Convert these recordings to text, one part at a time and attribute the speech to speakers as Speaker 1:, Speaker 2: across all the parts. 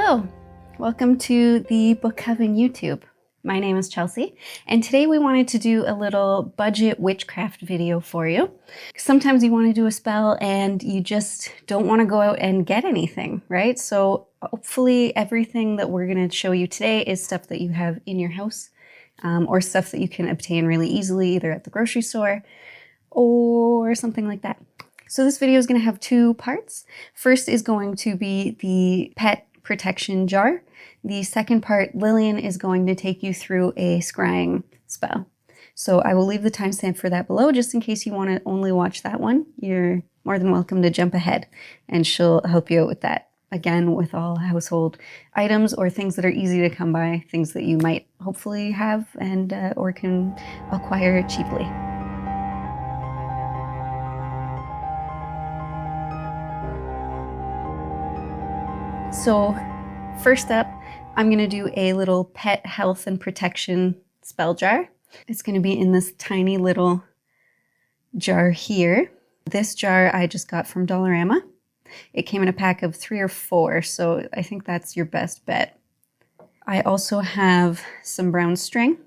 Speaker 1: Hello, welcome to the Book Coven YouTube. My name is Chelsea, and today we wanted to do a little budget witchcraft video for you. Sometimes you want to do a spell and you just don't want to go out and get anything, right? So hopefully everything that we're going to show you today is stuff that you have in your house, or stuff that you can obtain really easily, either at the grocery store or something like that. So this video is going to have two parts. First is going to be the pet protection jar. The second part, Lillian is going to take you through a scrying spell. So I will leave the timestamp for that below, just in case you want to only watch that one. You're more than welcome to jump ahead and she'll help you out with that. Again, with all household items or things that are easy to come by, things that you might hopefully have and or can acquire cheaply. So first up, I'm going to do a little pet health and protection spell jar. It's going to be in this tiny little jar here. This jar I just got from Dollarama. It came in a pack of 3 or 4, so I think that's your best bet. I also have some brown string,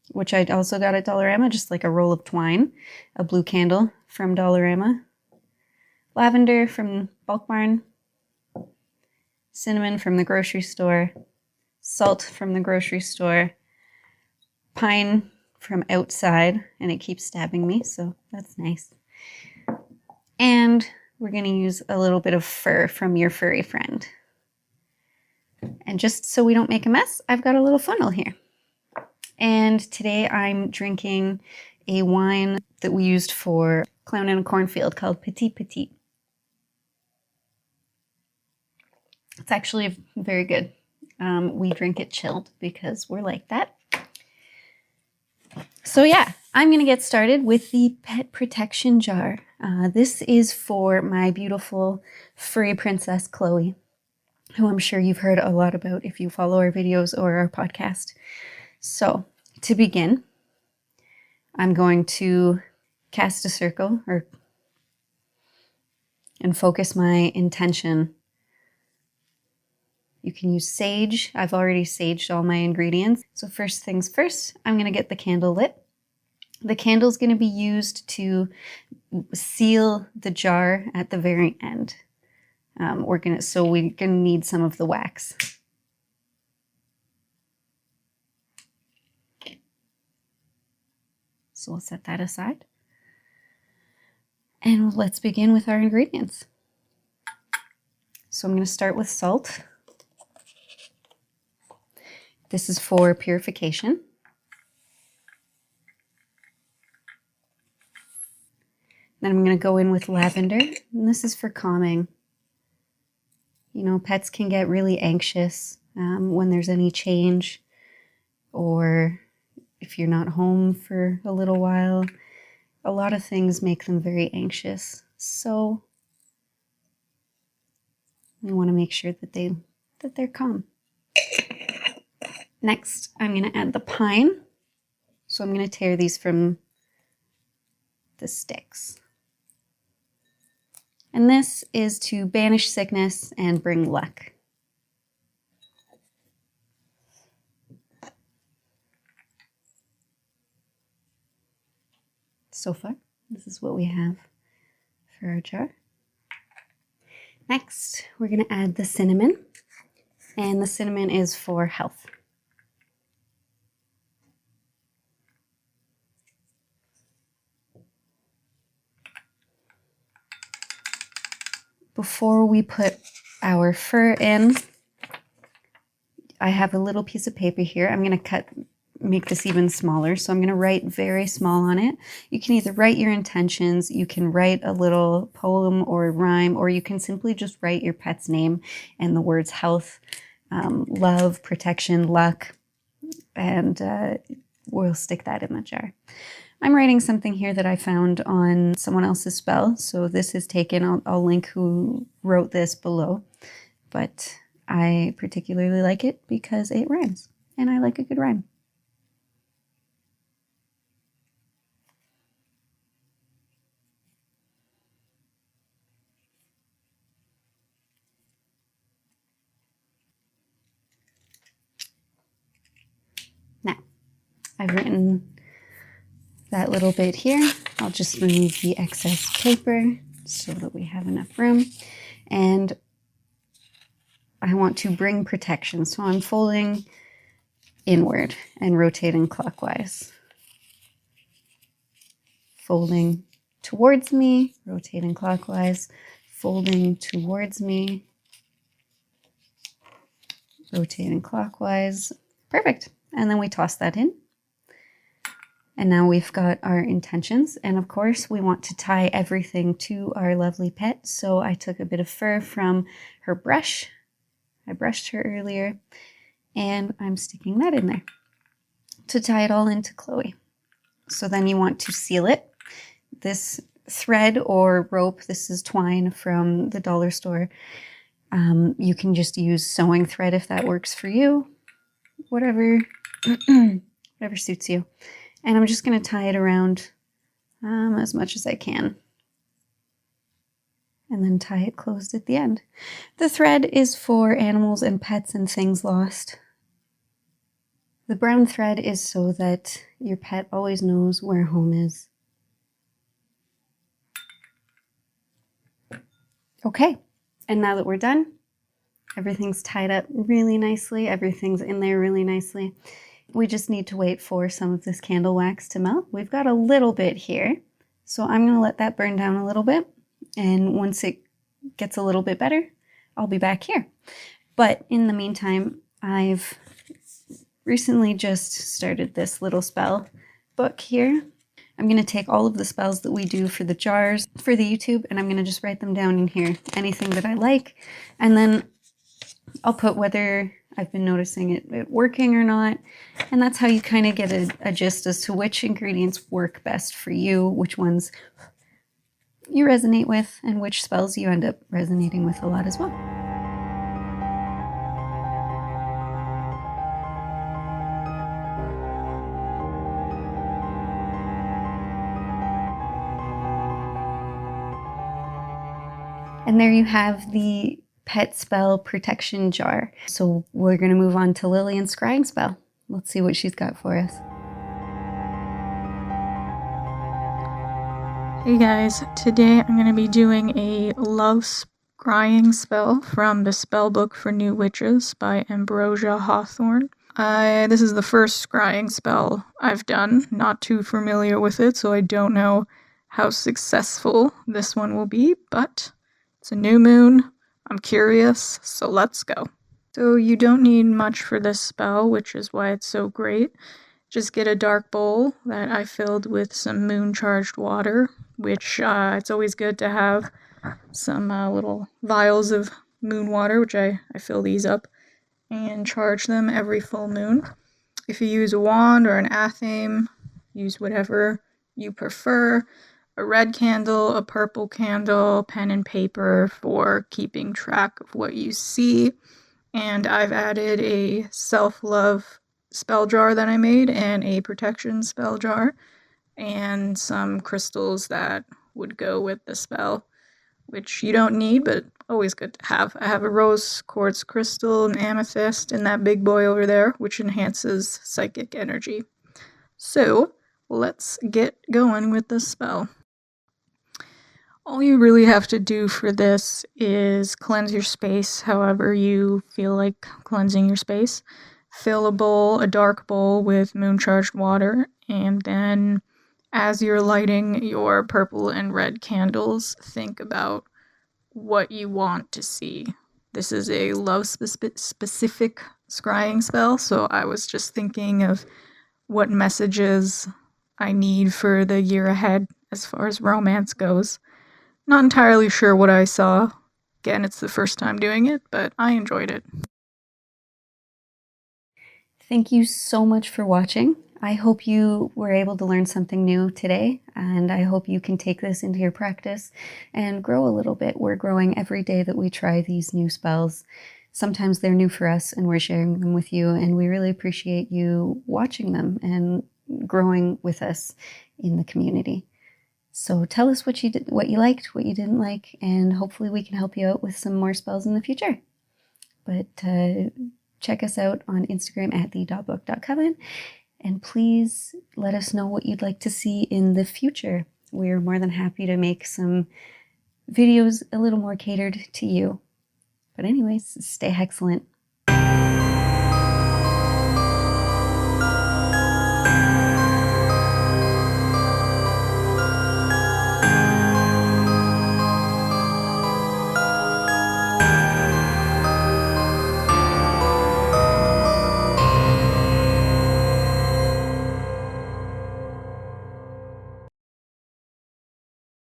Speaker 1: which I also got at Dollarama, just like a roll of twine, a blue candle from Dollarama, lavender from Bulk Barn, cinnamon from the grocery store, salt from the grocery store, pine from outside, and it keeps stabbing me, so that's nice. And we're going to use a little bit of fur from your furry friend. And just so we don't make a mess, I've got a little funnel here. And today I'm drinking a wine that we used for Clown in a Cornfield called Petit Petit. It's actually very good. We drink it chilled because we're like that. So yeah, I'm going to get started with the pet protection jar. This is for my beautiful furry princess, Chloe, who I'm sure you've heard a lot about if you follow our videos or our podcast. So to begin, I'm going to cast a circle and focus my intention. You can use sage. I've already saged all my ingredients. So first things first, I'm going to get the candle lit. The candle's going to be used to seal the jar at the very end. We're going to need some of the wax. So we'll set that aside. And let's begin with our ingredients. So I'm going to start with salt. This is for purification. Then I'm going to go in with lavender, and this is for calming. You know, pets can get really anxious when there's any change, or if you're not home for a little while. A lot of things make them very anxious. So we want to make sure that they're calm. Next, I'm going to add the pine. So I'm going to tear these from the sticks. And this is to banish sickness and bring luck. So far, this is what we have for our jar. Next, we're going to add the cinnamon. And the cinnamon is for health. Before we put our fur in, I have a little piece of paper here. I'm going to make this even smaller. So I'm going to write very small on it. You can either write your intentions, you can write a little poem or rhyme, or you can simply just write your pet's name and the words health, love, protection, luck, and we'll stick that in the jar. I'm writing something here that I found on someone else's spell, so this is taken. I'll link who wrote this below, but I particularly like it because it rhymes, and I like a good rhyme. I've written that little bit here. I'll just remove the excess paper so that we have enough room. And I want to bring protection, so I'm folding inward and rotating clockwise. Folding towards me, rotating clockwise, folding towards me, rotating clockwise. Perfect. And then we toss that in. And now we've got our intentions. And of course, we want to tie everything to our lovely pet. So I took a bit of fur from her brush. I brushed her earlier, and I'm sticking that in there to tie it all into Chloe. So then you want to seal it. This thread or rope, this is twine from the dollar store. You can just use sewing thread if that works for you. Whatever suits you. And I'm just going to tie it around as much as I can. And then tie it closed at the end. The thread is for animals and pets and things lost. The brown thread is so that your pet always knows where home is. Okay, and now that we're done, everything's tied up really nicely. Everything's in there really nicely. We just need to wait for some of this candle wax to melt. We've got a little bit here, so I'm going to let that burn down a little bit. And once it gets a little bit better, I'll be back here. But in the meantime, I've recently just started this little spell book here. I'm going to take all of the spells that we do for the jars for the YouTube, and I'm going to just write them down in here, anything that I like. And then I'll put whether I've been noticing it working or not. And that's how you kind of get a gist as to which ingredients work best for you, which ones you resonate with, and which spells you end up resonating with a lot as well. And there you have the pet spell protection jar. So we're going to move on to Lillian's scrying spell. Let's see what she's got for us.
Speaker 2: Hey guys, today I'm going to be doing a love scrying spell from the spell book for new witches by Ambrosia Hawthorne. This is the first scrying spell I've done, not too familiar with it, so I don't know how successful this one will be, but it's a new moon, I'm curious, so let's go. So you don't need much for this spell, which is why it's so great. Just get a dark bowl that I filled with some moon-charged water, which it's always good to have some little vials of moon water, which I fill these up, and charge them every full moon. If you use a wand or an athame, use whatever you prefer. A red candle, a purple candle, pen and paper for keeping track of what you see. And I've added a self-love spell jar that I made and a protection spell jar and some crystals that would go with the spell, which you don't need, but always good to have. I have a rose quartz crystal, an amethyst, and that big boy over there, which enhances psychic energy. So let's get going with the spell. All you really have to do for this is cleanse your space however you feel like cleansing your space. Fill a bowl, a dark bowl, with moon-charged water, and then as you're lighting your purple and red candles, think about what you want to see. This is a love-specific scrying spell, so I was just thinking of what messages I need for the year ahead as far as romance goes. Not entirely sure what I saw. Again, it's the first time doing it, but I enjoyed it.
Speaker 1: Thank you so much for watching. I hope you were able to learn something new today, and I hope you can take this into your practice and grow a little bit. We're growing every day that we try these new spells. Sometimes they're new for us and we're sharing them with you, and we really appreciate you watching them and growing with us in the community. So tell us what you did, what you liked, what you didn't like, and hopefully we can help you out with some more spells in the future. But check us out on Instagram at the.book.coven, And please let us know what you'd like to see in the future. We're more than happy to make some videos a little more catered to you. But anyways, stay excellent.